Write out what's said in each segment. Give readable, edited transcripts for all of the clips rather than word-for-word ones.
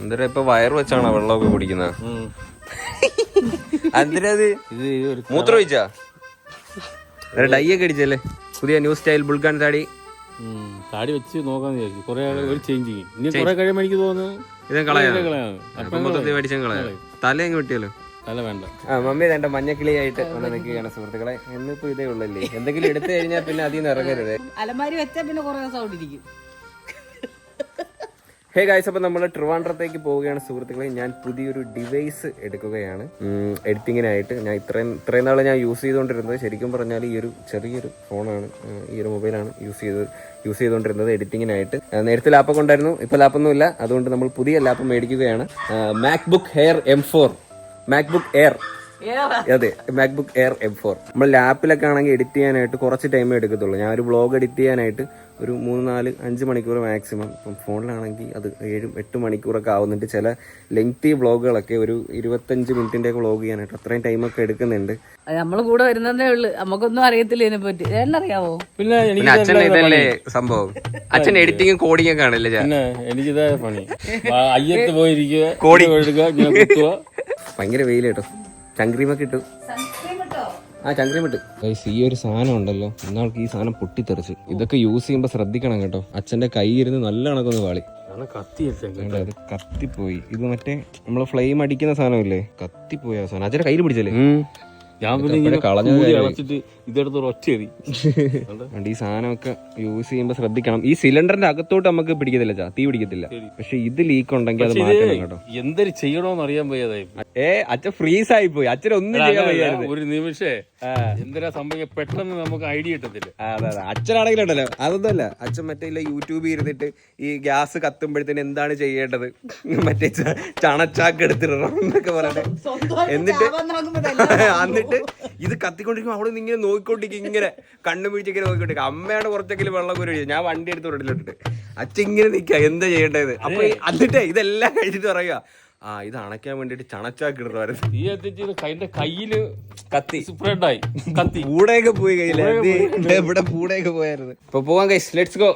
എന്തിനാ ഇപ്പൊ വയറ് വെച്ചാണോ വെള്ളമൊക്കെ കുടിക്കുന്നത്? എന്തിനത് മൂത്രം ഒഴിച്ചാ? ഡൈ ഒക്കെ അടിച്ചല്ലേ? പുതിയ ന്യൂ സ്റ്റൈൽ ബുൾഗാൻ താടി താടി വെച്ച് നോക്കാന്ന് വിചാരിച്ചു. കുറെ ഒരു ചേഞ്ച് ഇനി കുറെ കഴിയുമ്പോൾ എനിക്ക് തോന്നുന്നു ഇത് കളയാണ്. മൊത്തത്തിൽ മേടിച്ചാൽ കളയാം. തല എങ്ങ് വെട്ടിയല്ലോ. തല വേണ്ട. മമ്മി തന്റെ മഞ്ഞക്കിളിയായിട്ട് വന്ന് നിൽക്കുകയാണ് സുഹൃത്തുക്കളെ. എന്നിപ്പോ ഇതേ ഉള്ളല്ലേ, എന്തെങ്കിലും എടുത്തു കഴിഞ്ഞാൽ പിന്നെ അതിൽ നിന്ന് ഇറങ്ങരുത്. അലമാരി വെച്ചാൽ പിന്നെ കുറെ സൗണ്ട് ഇരിക്കും. ഹേ ഗായ്സ്, അപ്പോൾ നമ്മൾ ട്രിവാൻഡ്രത്തേക്ക് പോവുകയാണ് സുഹൃത്തുക്കളെ. ഞാൻ പുതിയൊരു ഡിവൈസ് എടുക്കുകയാണ് എഡിറ്റിങ്ങിനായിട്ട്. ഞാൻ ഇത്രയും നാൾ ഞാൻ യൂസ് ചെയ്തുകൊണ്ടിരുന്നത്, ശരിക്കും പറഞ്ഞാൽ ഈ ഒരു ചെറിയൊരു ഫോണാണ്, ഈ ഒരു മൊബൈലാണ് യൂസ് ചെയ്തുകൊണ്ടിരുന്നത് എഡിറ്റിങ്ങിനായിട്ട്. നേരത്തെ ലാപ്പൊക്കെ ഉണ്ടായിരുന്നു, ഇപ്പോൾ ലാപ്പൊന്നുമില്ല. അതുകൊണ്ട് നമ്മൾ പുതിയ ലാപ്പ് മേടിക്കുകയാണ്. MacBook air M4. MacBook air, അതെ, മാക്ബുക്ക് എയർ M4. നമ്മൾ ലാപ്പിലൊക്കെ ആണെങ്കിൽ എഡിറ്റ് ചെയ്യാനായിട്ട് കുറച്ച് ടൈമേ എടുക്കത്തുള്ളൂ. ഞാൻ ഒരു വ്ളോഗ് എഡിറ്റ് ചെയ്യാനായിട്ട് ഒരു 3-4-5 മണിക്കൂർ മാക്സിമം. ഇപ്പം ഫോണിലാണെങ്കിൽ അത് 7-8 മണിക്കൂറൊക്കെ ആവുന്നുണ്ട്. ചില ലെങ്തി വ്ളോഗുകളൊക്കെ ഒരു 25 മിനിറ്റിന്റെ ഒക്കെ വ്ളോഗ് ചെയ്യാനായിട്ട് അത്രയും ടൈമൊക്കെ എടുക്കുന്നുണ്ട്. നമ്മള് കൂടെ വരുന്നതേ ഉള്ളു, നമുക്കൊന്നും അറിയത്തില്ല ഇതിനെ പറ്റി. എന്നറിയാവോ? പിന്നെ അച്ഛൻ ഇതല്ലേ സംഭവം, അച്ഛൻ എഡിറ്റിംഗും കോഡിംഗ് ഒക്കെ ആണല്ലേ? എനിക്കിതാ പണി. അയ്യത്ത് പോയിരിക്കുക, കോഡിംഗ് എടുക്കുക. ഭയങ്കര വെയിൽ കേട്ടോ. ചങ്ക്രീമൊക്കെ ഇട്ടു. ചങ്ക്രീം ഇട്ട്. ഈ ഒരു സാധനം ഉണ്ടല്ലോ, ഇന്നാൾക്ക് ഈ സാധനം പൊട്ടിത്തെറിച്ച്. ഇതൊക്കെ യൂസ് ചെയ്യുമ്പോ ശ്രദ്ധിക്കണം കേട്ടോ. അച്ഛന്റെ കൈ ഇരുന്ന് നല്ല കണക്കൊന്ന് വാളി. അത് കത്തിപ്പോയി. ഇത് മറ്റേ നമ്മള് ഫ്ലെയിം അടിക്കുന്ന സാധനമില്ലേ, കത്തിപ്പോയി ആ സാധനം. അച്ഛന്റെ കയ്യിൽ പിടിച്ചല്ലേ? ഞാൻ കളഞ്ഞിട്ട് ഇതെടുത്ത് ഒറ്റയതി. ഈ സാധനമൊക്കെ യൂസ് ചെയ്യുമ്പോ ശ്രദ്ധിക്കണം. ഈ സിലിണ്ടറിന്റെ അകത്തോട്ട് നമുക്ക് പിടിക്കത്തില്ല, തീ പിടിക്കത്തില്ല. പക്ഷെ ഇത് ലീക്ക് ഉണ്ടെങ്കിൽ അത് മാറ്റണം കേട്ടോ. എന്തൊരു ചെയ്യണോന്ന് അറിയാൻ വയ്യാതായി. അച്ഛൻ ഫ്രീസ് ആയി പോയി. അച്ഛൻ ഒന്നും ചെയ്യാൻ വയ്യായിരുന്നു. ഒരു നിമിഷേ എന്തിനാ സംഭവിക്കുക പെട്ടെന്ന് നമുക്ക് ഐഡിയ കിട്ടത്തില്ല. അതെ, അച്ഛനാണെങ്കിലും ഉണ്ടല്ലോ, അതൊന്നുമല്ല. അച്ഛൻ മറ്റേ യൂട്യൂബിൽ ഇരുന്നിട്ട് ഈ ഗ്യാസ് കത്തുമ്പോഴത്തേന് എന്താണ് ചെയ്യേണ്ടത്, മറ്റേ ചണച്ചാക്ക് എടുത്തിടണം എന്നൊക്കെ പറയട്ടെ. എന്നിട്ട് ഇത് കത്തിക്കൊണ്ടിരിക്കും. അവിടെ നിന്ന് ഇങ്ങനെ നോക്കിക്കൊണ്ടിരിക്കും, ഇങ്ങനെ കണ്ണു പിടിച്ചിങ്ങനെ നോക്കിക്കൊണ്ടിരിക്കും. അമ്മയാണ് കുറച്ചെങ്കിലും വെള്ളം കോരി ഒഴിച്ചത്. ഞാൻ വണ്ടി എടുത്ത് റോഡിലോട്ടിട്ട് അച്ഛൻ ഇങ്ങനെ നിൽക്കുക, എന്താ ചെയ്യേണ്ടത്. അപ്പൊ എന്നിട്ട് ഇതെല്ലാം കഴിച്ചിട്ട് പറയുക, ഇത് അണയ്ക്കാൻ വേണ്ടിട്ട് ചണച്ചാക്ക് ഇടുന്നവരുന്നു. ഈ എത്തിച്ച് കൈന്റെ കയ്യില് കത്തി സ്പ്രെഡായി, കത്തി പൂടെയൊക്കെ പോയി കയ്യില്. ഇവിടെ പൂടെയൊക്കെ പോയായിരുന്നു. ഇപ്പൊ പോവാൻ ഗൈസ്, ലെറ്റ്സ് ഗോ.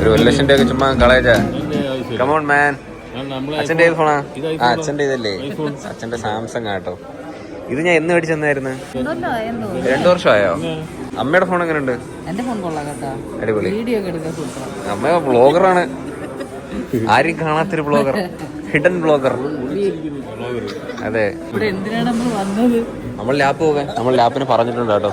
ഒരു 1 ലക്ഷം രൂപ ചുമ്മാ കളയച്ചാ. കമോൺ മാൻ. അച്ഛന്റെ ഏത് ഫോണാ? അച്ഛന്റെ ഇതല്ലേ, അച്ഛന്റെ സാംസങ് ആട്ടോ. ഇത് ഞാൻ എന്ന് മേടിച്ചെന്നായിരുന്നു? 2 വർഷമായോ? അമ്മയുടെ ഫോൺ എങ്ങനെയുണ്ട്? എന്റെ ഫോൺ കൊള്ളാം കേട്ടോ, അടിപൊളി. വീഡിയോ ഒക്കെ എടുക്കാൻ സൂപ്പറാണ്. അമ്മ വ്ളോഗറാണ്, ആരും കാണാത്തൊരു വ്ളോഗർ, ഹിഡൻ വ്ളോഗർ. അതെ, ഇവിടെ എന്തിനാണ് നമ്മൾ വന്നത്? നമ്മൾ ലാപ്പ് പോകാൻ, നമ്മൾ ലാപ്പിന് പറഞ്ഞിട്ടുണ്ട് കേട്ടോ.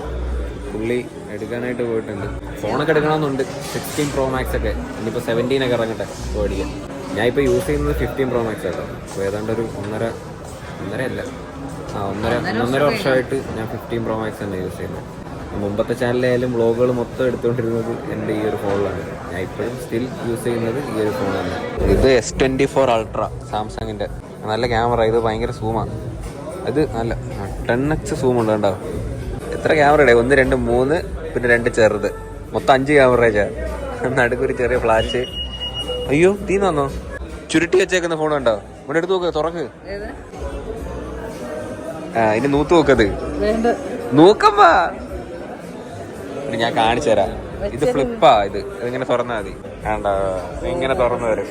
പുള്ളി എടുക്കാനായിട്ട് പോയിട്ടുണ്ട്. ഫോണൊക്കെ എടുക്കണമെന്നുണ്ട്, 16 Pro Max ഒക്കെ. ഇനിയിപ്പോൾ 17 ഒക്കെ ഇറങ്ങട്ടെ മേടിക്കാൻ. ഞാൻ ഇപ്പോൾ യൂസ് ചെയ്യുന്നത് 15 Pro Max ആട്ടോ. അപ്പോൾ ഏതാണ്ട് ഒരു ഒന്നര വർഷമായിട്ട് ഞാൻ 15 Pro Max തന്നെ യൂസ് ചെയ്യുന്നത്. മുമ്പത്തെ ചാനലിലായാലും വ്ളോഗുകൾ മൊത്തം എടുത്തുകൊണ്ടിരുന്നത് എൻ്റെ ഈ ഒരു ഫോണിലാണ്. ഞാൻ ഇപ്പോഴും സ്റ്റിൽ യൂസ് ചെയ്യുന്നത് ഈ ഒരു ഫോണാണ്. ഇത് S24 Ultra സാംസങ്ങിൻ്റെ. നല്ല ക്യാമറ, ഇത് ഭയങ്കര സൂമാണ്. ഇത് നല്ല 10x സൂമുണ്ട് കേട്ടോ. എത്ര ക്യാമറയുടെ? 1, 2, 3, പിന്നെ 2 ചെറുത്, മൊത്തം 5 ക്യാമറേജാ. നടുക്കൊരു ചെറിയ ഫ്ലാഷ്. അയ്യോ, തീന്നോ ചുരുട്ടി വെച്ചേക്കുന്ന ഫോൺ ഉണ്ടോ? ഇവിടെ എടുത്ത് നോക്ക്, തുറക്ക്. ഇനി നൂത്ത് നോക്കത്, നോക്കമ്പാ. ഞാൻ കാണിച്ചു തരാം. ഇത് ഫ്ലിപ്പാ. ഇതിങ്ങനെ തുറന്നാ മതി. വേണ്ട, ഇങ്ങനെ തുറന്നു വരും.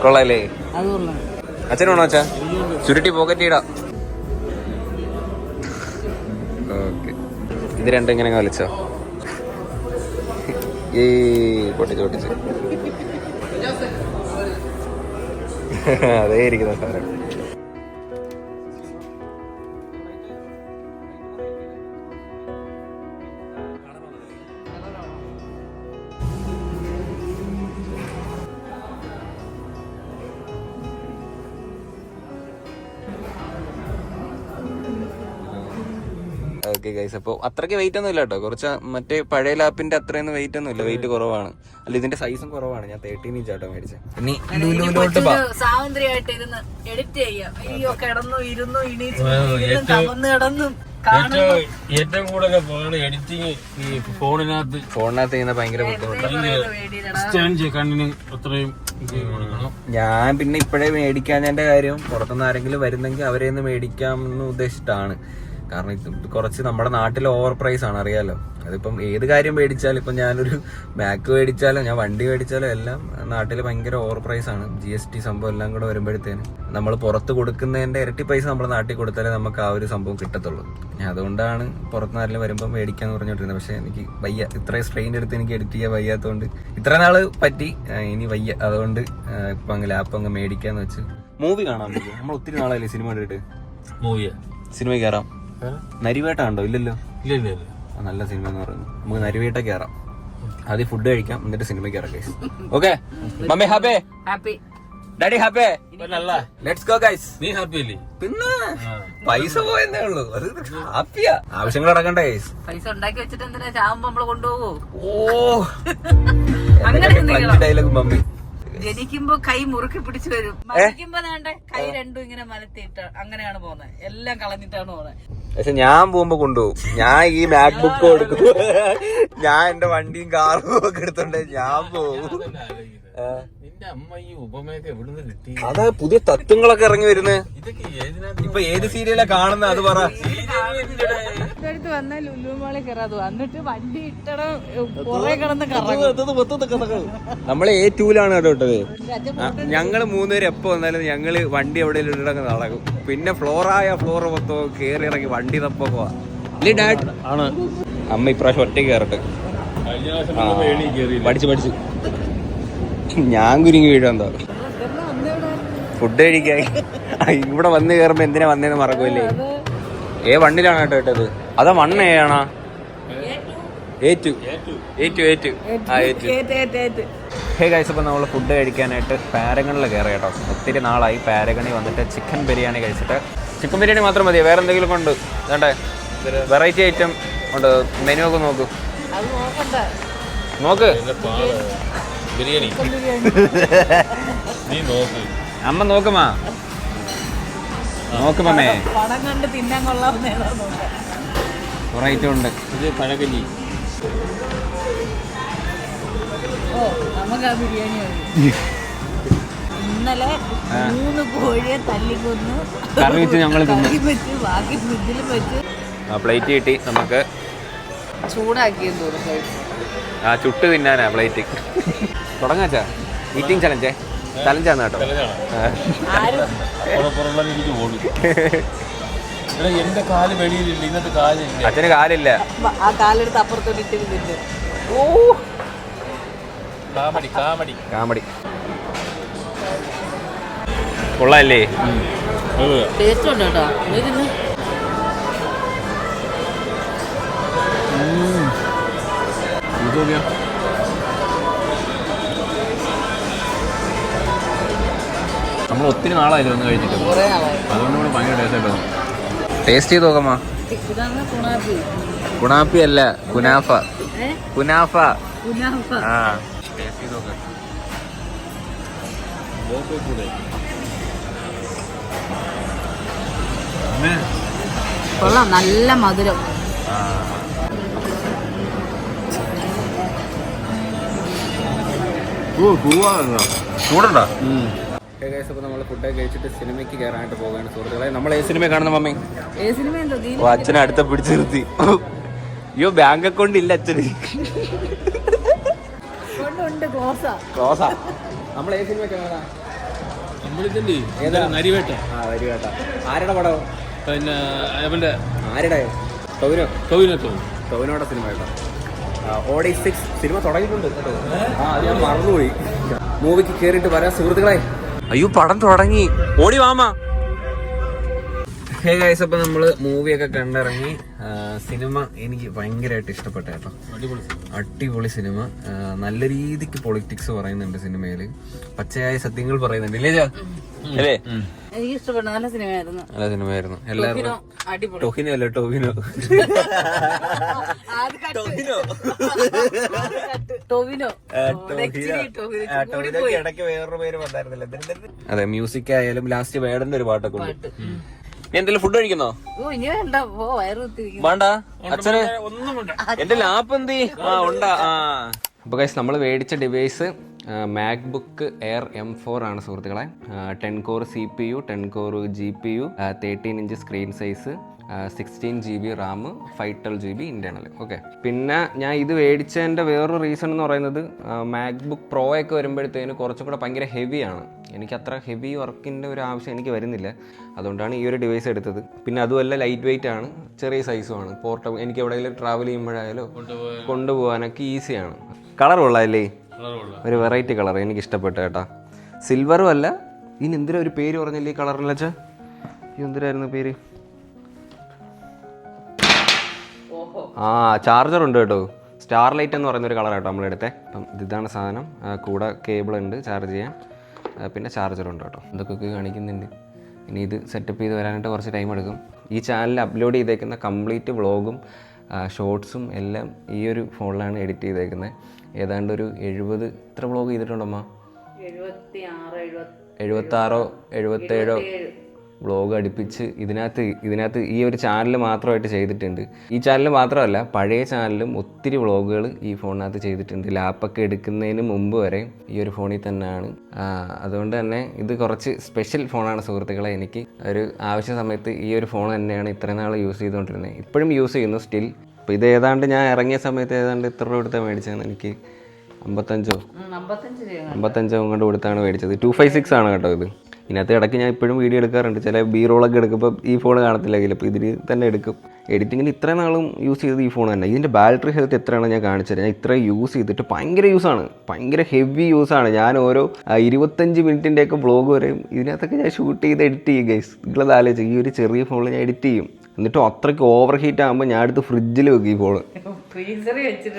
കൊള്ളാല്ലേ? അച്ഛൻ വേണോ അച്ഛാ? ചുരുട്ടി പോക്കറ്റ് ഇടാം. ഓക്കെ, ഇത് രണ്ടും ഇങ്ങനെ വലിച്ചോ. പൊട്ടിച്ച് അതേ ഇരിക്കുന്ന സാധനം. ഓക്കെ ഗൈസ്, അപ്പോൾ അത്രയ്ക്ക് വെയിറ്റ് ഒന്നും ഇല്ല കേട്ടോ. കുറച്ച് മറ്റേ പഴയ ലാപ്പിന്റെ അത്രയൊന്നും വെയിറ്റ് ഒന്നും ഇല്ല, വെയിറ്റ് കുറവാണ്. അല്ല, ഇതിന്റെ സൈസും കുറവാണ്. ഞാൻ 13 ഇഞ്ച് ആട്ടോ മേടിച്ചത്. ഇനി സ്വാതന്ത്ര്യമായിട്ട് ഇരുന്ന് എഡിറ്റ് ചെയ്യാം. അയ്യോ, കിടന്നു ഇരുന്നു കിടന്നും. ഏറ്റവും കൂടുതൽ എഡിറ്റിങ് ഈ ഫോണിനകത്ത് ചെയ്യുന്ന ഭയങ്കര ബുദ്ധിമുട്ടാണ്. ഞാൻ പിന്നെ ഇപ്പോഴേ മേടിക്കാഞ്ഞതിന്റെ കാര്യം, പുറത്തുനിന്ന് ആരെങ്കിലും വരുന്നെങ്കിൽ അവരെ ഒന്ന് മേടിക്കാമെന്ന് ഉദ്ദേശിച്ചിട്ടാണ്. കാരണം ഇത് കുറച്ച് നമ്മുടെ നാട്ടിൽ ഓവർ പ്രൈസ് ആണ്, അറിയാലോ. അതിപ്പം ഏത് കാര്യം മേടിച്ചാലും, ഇപ്പം ഞാനൊരു ബാക്ക് മേടിച്ചാലോ ഞാൻ വണ്ടി മേടിച്ചാലോ എല്ലാം നാട്ടിൽ ഭയങ്കര ഓവർ പ്രൈസ് ആണ്. GST സംഭവം എല്ലാം കൂടെ വരുമ്പോഴത്തേന് നമ്മൾ പുറത്ത് കൊടുക്കുന്നതിന്റെ ഇരട്ടി പൈസ നമ്മുടെ നാട്ടിൽ കൊടുത്താലേ നമുക്ക് ആ ഒരു സംഭവം കിട്ടത്തുള്ളൂ. അതുകൊണ്ടാണ് പുറത്ത് നാട്ടിൽ വരുമ്പോൾ മേടിക്കാന്ന് പറഞ്ഞോണ്ടിരുന്നത്. പക്ഷെ എനിക്ക് വയ്യ, ഇത്രയും സ്ട്രെയിൻ എടുത്ത് എനിക്ക് എഡിറ്റ് ചെയ്യാൻ വയ്യാത്തതുകൊണ്ട് ഇത്ര നാള് പറ്റി, ഇനി വയ്യ. അതുകൊണ്ട് ഇപ്പൊ അങ്ങ് ലാപ്പ് അങ്ങ് മേടിക്കാന്ന് വെച്ച് മൂവി കാണാൻ പറ്റും. നമ്മൾ ഒത്തിരി നാളായില്ലേ സിനിമ കണ്ടിട്ട്. സിനിമ കയറാം. നരിവേട്ട ഉണ്ടോ? ഇല്ലല്ലോ. ഇല്ല. നല്ല സിനിമ എന്ന് പറയുന്നത്. നമുക്ക് നരിവേട്ട കയറാം. ആദ്യം ഫുഡ് കഴിക്കാം, എന്നിട്ട് സിനിമയ്ക്ക് ഇറക്കാം. Okay mummy happy? Happy. Daddy happy? Let's go guys. നീ ഹാപ്പി അല്ലേ? പിന്നെ പൈസ പോയെന്നേ ഉള്ളൂ, അത് ഹാപ്പിയാ. ആവശ്യങ്ങൾ നടക്കണ്ടേ ഗൈസ്? പൈസ ഉണ്ടാക്കി വെച്ചിട്ട് എന്തിനാ ചാവുമ്പോ നമ്മള് കൊണ്ടുപോകൂ? ഓ അങ്ങനെ ഡയലോഗ് മമ്മി. ജനിക്കുമ്പോ കൈ മുറുക്കി പിടിച്ചു വരും, മരിക്കുമ്പോ വേണ്ട കൈ രണ്ടും ഇങ്ങനെ മലത്തിയിട്ട് അങ്ങനെയാണ് പോകുന്നത്. എല്ലാം കളഞ്ഞിട്ടാണ് പോകുന്നത്. പക്ഷെ ഞാൻ പോകുമ്പോ കൊണ്ടുപോകും. ഞാൻ ഈ മാക് ബുക്കും എടുക്കും, ഞാൻ എന്റെ വണ്ടിയും കാറും ഒക്കെ എടുത്തോണ്ട് ഞാൻ പോകും. നിന്റെ അമ്മ ഈ ഉപമയൊക്കെ എവിടുന്ന് കിട്ടി? അതാ പുതിയ തത്വങ്ങളൊക്കെ ഇറങ്ങി വരുന്നത്. ഇതൊക്കെ ഏതിനകത്ത് ഇപ്പൊ ഏത് സീരിയലാ കാണുന്നത് അത് പറ. അടുത്ത് വന്നാൽ ലുലുമാളി കയറാതെ എന്നിട്ട് വണ്ടി ഇട്ടണ കുറെ കിടന്ന് കറങ്ങും. നമ്മള് A2-ലാണ് കേട്ടോ ഇട്ടത്. ഞങ്ങള് മൂന്നുപേര് എപ്പോ വന്നാലും ഞങ്ങള് വണ്ടി എവിടെയെങ്കിലും ഇടങ്ങ് നടക്കും. പിന്നെ ഫ്ലോറായ ഫ്ലോർ മൊത്തം കേറി ഇറങ്ങി വണ്ടി തപ്പൊക്കെ അല്ലേ ഡാഡ്? ആണ്. അമ്മ ഇപ്രാവശ്യം ഒറ്റയ്ക്ക് കയറട്ടെ. കഴിഞ്ഞ പ്രാവശ്യം പഠിച്ച് ഞാൻ കുരുങ്ങി വീഴാൻ എന്താ ഫുഡ് കഴിക്കാൻ. ഇവിടെ വന്ന് കയറുമ്പോ എന്തിനാ വന്നേന്ന് മറക്കുമല്ലേ. വണ്ണിലാണ് കേട്ടോ ഇട്ടത്. അതാ 1A ആണോ? A2. ഹേ ഗൈസ്, അപ്പൊ നമ്മള് ഫുഡ് കഴിക്കാനായിട്ട് പാരഗണിൽ കയറി കേട്ടോ. ഒത്തിരി നാളായി പാരഗണി വന്നിട്ട് ചിക്കൻ ബിരിയാണി കഴിച്ചിട്ട്. ചിക്കൻ ബിരിയാണി മാത്രം മതിയോ? വേറെ എന്തെങ്കിലും കൊണ്ട് വേണ്ടേ? വെറൈറ്റി ഐറ്റം ഉണ്ട്. മെനു ഒക്കെ നോക്ക്. ബിരിയാണി നീ നോക്ക്. അമ്മ നോക്കുമാ, നോക്കുമേ. പണം കണ്ട് തിന്നാൻ കൊള്ളാവുന്ന കുറെ ഐറ്റം ഉണ്ട്. ഇത് പഴകഞ്ഞി. ഓ നമുക്ക് ആ ബിരിയാണി മതി. ഇന്നലെ 3 കോഴിയെ തല്ലിക്കൊന്നു കറി വെച്ച് ഞങ്ങൾ കറി വെച്ച് ബാക്കി ഫ്രിഡ്ജിലും വെച്ച് പ്ലേറ്റ് കിട്ടി. നമുക്ക് ചൂടാക്കിയെന്ന് തോന്നുന്നു. ചുട്ട് തിന്നാനാ പ്ലേറ്റ്. തുടങ്ങാച്ചാ ഈറ്റിംഗ് ചലഞ്ചാണ് കേട്ടോ. എനിക്ക് ഓടി. എന്റെ കാല് വെളിയിലില്ല, ഇന്നത്തെ കാലില്ല. അച്ഛന് കാലില്ല. ആ കാലെടുത്ത് അപ്പുറത്തോട്ട് ഇട്ട് തിന്നു. കാമടി കൊള്ളാല്ലേ? ടേസ്റ്റ് ഉണ്ട് കേട്ടോ. നമ്മൾ ഒത്തിരി നാളായില്ല ഒന്ന് കഴിച്ചിട്ട്, കുറെ നാളായി. അതുകൊണ്ട് നമ്മൾ ഭയങ്കര ടേസ്റ്റ് ആയിട്ട്. ടേസ്റ്റ് ചെയ്ത് നോക്കാമോ? ഇതാണ് കുണാപ്പി. കുണാപ്പി അല്ല, കുനാഫ. കുനാഫ. ആ ടേസ്റ്റ് ചെയ്ത് നോക്കാം. കൊള്ളാം, നല്ല മധുരം. ചൂടുണ്ടോ? അപ്പൊ നമ്മൾ ഫുഡൊക്കെ കഴിച്ചിട്ട് സിനിമയ്ക്ക് കയറാനായിട്ട് പോവുകയാണ് സുഹൃത്തുക്കളെ. നമ്മൾ ഏത് സിനിമ കാണുന്ന മമ്മി? അച്ഛനെ അടുത്ത പിടിച്ചു നിർത്തി. അയ്യോ ബാങ്ക് അക്കൗണ്ട് ഇല്ല അച്ഛന്. ക്ലോസാ. നമ്മൾ ഏത് സിനിമ കാണാ? നരിവേട്ട. ആരുടെ പടം? പിന്നെ അവന്റെ ആരുടെ? ടൊവിനോയുടെ സിനിമ കേട്ടോ. ഓടി 6 സിനിമ തുടങ്ങിയിട്ടുണ്ട് കേട്ടോ. അത് ഞാൻ മറന്നുപോയി. മൂവിക്ക് കയറിയിട്ട് വരാം സുഹൃത്തുക്കളെ. അയ്യോ പടം തുടങ്ങി. ഓടി വാമാ. ഹേ ഗൈസ്, അപ്പൊ നമ്മള് മൂവിയൊക്കെ കണ്ടിറങ്ങി. സിനിമ എനിക്ക് ഭയങ്കരമായിട്ട് ഇഷ്ടപ്പെട്ട കേട്ടോ. അടിപൊളി സിനിമ. നല്ല രീതിക്ക് പൊളിറ്റിക്സ് പറയുന്നുണ്ട് സിനിമയില്. പച്ചയായ സത്യങ്ങൾ പറയുന്നുണ്ട്. ഇല്ലേ അല്ലേ? എനിക്ക് ഇഷ്ടപ്പെട്ടു. നല്ല സിനിമയായിരുന്നു. നല്ല സിനിമയായിരുന്നു. എല്ലാവരും അടിപൊളി. ടൊഹിനോ അല്ലേ? ടൊവിനോ. ഇടയ്ക്ക് വേറൊരു പേര് വന്നായിരുന്നില്ല. അതെ, മ്യൂസിക് ആയാലും ലാസ്റ്റ് വേടന്റെ ഒരു പാട്ടൊക്കെ ഉണ്ട്. നീ എന്തെങ്കിലും ഫുഡ് കഴിക്കുന്നോ? വേണ്ട അച്ഛന്. എന്റെ ലാപ്പ് എന്തി? ഉണ്ടാ. അപ്പൊ ഗൈസ്, നമ്മൾ മേടിച്ച ഡിവൈസ് മാക്ബുക്ക് എയർ M4 ആണ് സുഹൃത്തുക്കളെ. 10 core CPU, 10 core GPU, 13 inch screen size, 16 GB Ram, 512 GB internal. Okay. പിന്നെ ഞാൻ ഇത് മേടിച്ചതിൻ്റെ വേറൊരു റീസൺ എന്ന് പറയുന്നത് മാക്ബുക്ക് പ്രോ ഒക്കെ വരുമ്പോഴത്തേന് കുറച്ചും കൂടെ ഭയങ്കര ഹെവിയാണ്. എനിക്ക് അത്ര ഹെവി വർക്കിൻ്റെ ഒരു ആവശ്യം എനിക്ക് വരുന്നില്ല. അതുകൊണ്ടാണ് ഈ ഒരു ഡിവൈസ് എടുത്തത്. പിന്നെ അതുമല്ല ലൈറ്റ് വെയിറ്റ് ആണ്, ചെറിയ സൈസുമാണ്, പോർട്ടബിൾ. എനിക്ക് എവിടെയെങ്കിലും ട്രാവൽ ചെയ്യുമ്പോഴായാലോ കൊണ്ടുപോകാനൊക്കെ ഈസിയാണ്. കളർ കൊള്ളാമല്ലേ? ഒരു വെറൈറ്റി കളർ എനിക്ക് ഇഷ്ടപ്പെട്ടു കേട്ടോ. സിൽവറും അല്ല, ഇനി എന്തിനാ ഒരു പേര് പറഞ്ഞില്ലേ ഈ കളറിൽ വെച്ചാൽ? എന്തിനായിരുന്നു പേര്? ചാർജർ ഉണ്ട് കേട്ടോ. സ്റ്റാർ ലൈറ്റ് എന്ന് പറയുന്ന ഒരു കളർ കേട്ടോ നമ്മളെടുത്തേ. അപ്പം ഇതാണ് സാധനം. കൂടെ കേബിൾ ഉണ്ട് ചാർജ് ചെയ്യാൻ, പിന്നെ ചാർജറുണ്ട് കേട്ടോ. ഇതൊക്കെ കാണിക്കുന്നുണ്ട്. ഇനി ഇത് സെറ്റപ്പ് ചെയ്ത് വരാനായിട്ട് കുറച്ച് ടൈം എടുക്കും. ഈ ചാനലിൽ അപ്ലോഡ് ചെയ്തേക്കുന്ന കംപ്ലീറ്റ് വ്ളോഗും ഷോർട്സും എല്ലാം ഈ ഒരു ഫോണിലാണ് എഡിറ്റ് ചെയ്തേക്കുന്നത്. ഏതാണ്ട് ഒരു 70 എത്ര വ്ളോഗ് ചെയ്തിട്ടുണ്ടമ്മ? 76 77 വ്ളോഗ് അടുപ്പിച്ച് ഇതിനകത്ത് ഈ ഒരു ചാനൽ മാത്രമായിട്ട് ചെയ്തിട്ടുണ്ട്. ഈ ചാനൽ മാത്രമല്ല, പഴയ ചാനലും ഒത്തിരി വ്ളോഗുകൾ ഈ ഫോണിനകത്ത് ചെയ്തിട്ടുണ്ട്. ലാപ്പൊക്കെ എടുക്കുന്നതിന് മുമ്പ് വരെ ഈ ഒരു ഫോണിൽ തന്നെയാണ്. അതുകൊണ്ട് തന്നെ ഇത് കുറച്ച് സ്പെഷ്യൽ ഫോണാണ് സുഹൃത്തുക്കളെ. എനിക്ക് ഒരു ആവശ്യ സമയത്ത് ഈ ഒരു ഫോൺ തന്നെയാണ് ഇത്രയും നാൾ യൂസ് ചെയ്തുകൊണ്ടിരുന്നത്. ഇപ്പോഴും യൂസ് ചെയ്യുന്നു സ്റ്റിൽ. അപ്പോൾ ഇത് ഏതാണ്ട് ഞാൻ ഇറങ്ങിയ സമയത്ത് ഏതാണ്ട് എത്ര രൂപ കൊടുത്താൽ മേടിച്ചതാണ്? എനിക്ക് 55 കൊണ്ട് കൊടുത്താണ് മേടിച്ചത്. 256 ആണ് കേട്ടോ ഇത്. ഇതിനകത്ത് ഇടയ്ക്ക് ഞാൻ ഇപ്പോഴും വീഡിയോ എടുക്കാറുണ്ട്. ചില ബി റോളൊക്കെ എടുക്കുമ്പോൾ ഈ ഫോൺ കാണത്തില്ലെങ്കിൽ ഇപ്പോൾ ഇതിൽ തന്നെ എടുക്കും. എഡിറ്റിങ്ങിന് ഇത്രയും നാളും യൂസ് ചെയ്തത് ഈ ഫോൺ തന്നെ. ഇതിൻ്റെ ബാറ്ററി ഹെൽത്ത് എത്രയാണെന്ന് ഞാൻ കാണിച്ചുതരാം. ഞാൻ ഇത്രയും യൂസ് ചെയ്തിട്ട് ഭയങ്കര യൂസാണ്, ഭയങ്കര ഹെവി യൂസാണ്. ഞാൻ ഓരോ 25 മിനിറ്റിൻ്റെയൊക്കെ വ്ളോഗ് വരെയും ഇതിനകത്തൊക്കെ ഞാൻ ഷൂട്ട് ചെയ്ത് എഡിറ്റ് ചെയ്യും ഗൈസ്. നിങ്ങളത് ആലോചിച്ച്, ഈ ഒരു ചെറിയ ഫോണിൽ ഞാൻ എഡിറ്റ് ചെയ്യും. എന്നിട്ട് അത്രയ്ക്ക് ഓവർ ഹീറ്റ് ആകുമ്പോൾ ഞാൻ എടുത്ത് ഫ്രിഡ്ജിൽ വെക്കും. ഈ ഫോൺ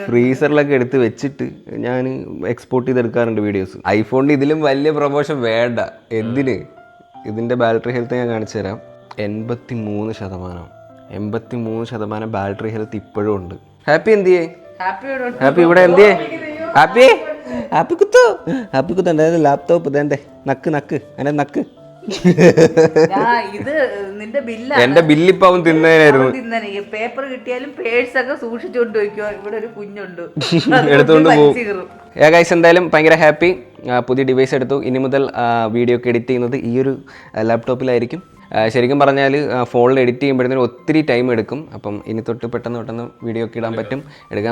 ഫ്രീസറിലൊക്കെ എടുത്ത് വെച്ചിട്ട് ഞാൻ എക്സ്പോർട്ട് ചെയ്തെടുക്കാറുണ്ട് വീഡിയോസ്. ഐഫോണിൻ്റെ ഇതിലും വലിയ പ്രൊമോഷൻ വേണ്ട. എന്തിന്? ഇതിൻ്റെ ബാറ്ററി ഹെൽത്ത് ഞാൻ കാണിച്ചു തരാം. 83% ബാറ്ററി ഹെൽത്ത് ഇപ്പോഴും ഉണ്ട്. ഹാപ്പി എന്തിയേ? ഹാപ്പി ഇവിടെ എന്തിയേ? ഹാപ്പി കുത്തു എന്തായാലും ലാപ്ടോപ്പ് ഇതേ നക്ക് അതിനെ നക്ക്. ഇത് നിന്റെ ബില്ല. എന്റെ ബില്ലിപ്പോ അവൻ തിന്നേനായിരുന്നു. പേപ്പർ കിട്ടിയാലും പേഴ്സൊക്കെ സൂക്ഷിച്ചോണ്ട് വയ്ക്കുക. ഇവിടെ ഒരു കുഞ്ഞുണ്ട് എടുത്തോണ്ട് പോകും. ഗൈസ് എന്തായാലും ഭയങ്കര ഹാപ്പി. പുതിയ ഡിവൈസ് എടുത്തു. ഇനി മുതൽ വീഡിയോ ഒക്കെ എഡിറ്റ് ചെയ്യുന്നത് ഈ ഒരു ലാപ്ടോപ്പിലായിരിക്കും. ശരിക്കും പറഞ്ഞാൽ ഫോണിൽ എഡിറ്റ് ചെയ്യുമ്പോഴത്തേനും ഒത്തിരി ടൈം എടുക്കും. അപ്പം ഇനി തൊട്ട് പെട്ടെന്ന് വീഡിയോ ഒക്കെ എടുക്കാൻ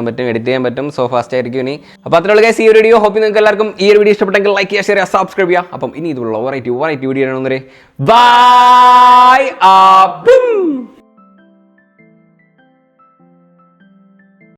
പറ്റും, എഡിറ്റ് ചെയ്യാൻ പറ്റും. സോ ഫാസ്റ്റ് ആയിരിക്കും ഇനി. അപ്പോൾ അത്രയുള്ള ഗൈസ് ഈ ഒരു വീഡിയോ. ഹോപ്പ് നിങ്ങൾക്ക് എല്ലാവർക്കും ഈ ഒരു വീഡിയോ ഇഷ്ടപ്പെട്ടെങ്കിൽ ലൈക്ക് ചെയ്യുക, ഷെയർ ചെയ്യുക, സബ്സ്ക്രൈബ് ചെയ്യുക. അപ്പം ഇനി ഇതുള്ള വെറൈറ്റി വീഡിയോ ആണെന്നേ. ബൈ.